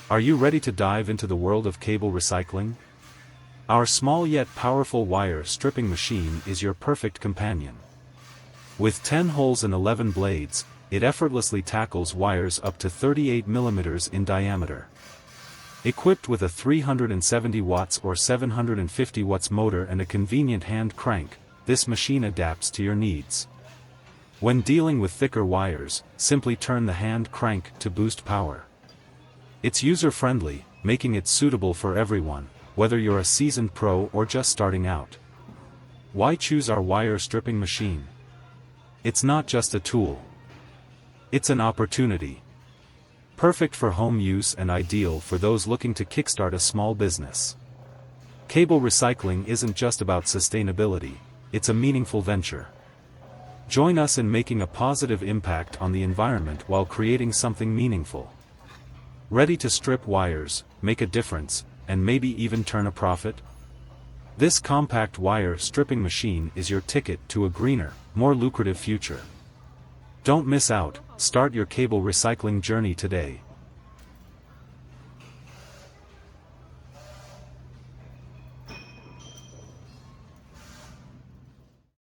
Are you ready to dive into the world of cable recycling? Our small yet powerful wire stripping machine is your perfect companion. With 10 holes and 11 blades, it effortlessly tackles wires up to 38 mm in diameter. Equipped with a 370 watts or 750 watts motor and a convenient hand crank, this machine adapts to your needs. When dealing with thicker wires, simply turn the hand crank to boost power. It's user-friendly, making it suitable for everyone, whether you're a seasoned pro or just starting out. Why choose our wire stripping machine? It's not just a tool. It's an opportunity. Perfect for home use and ideal for those looking to kickstart a small business. Cable recycling isn't just about sustainability, it's a meaningful venture. Join us in making a positive impact on the environment while creating something meaningful. Ready to strip wires, make a difference, and maybe even turn a profit? This compact wire stripping machine is your ticket to a greener, more lucrative future. Don't miss out, start your cable recycling journey today.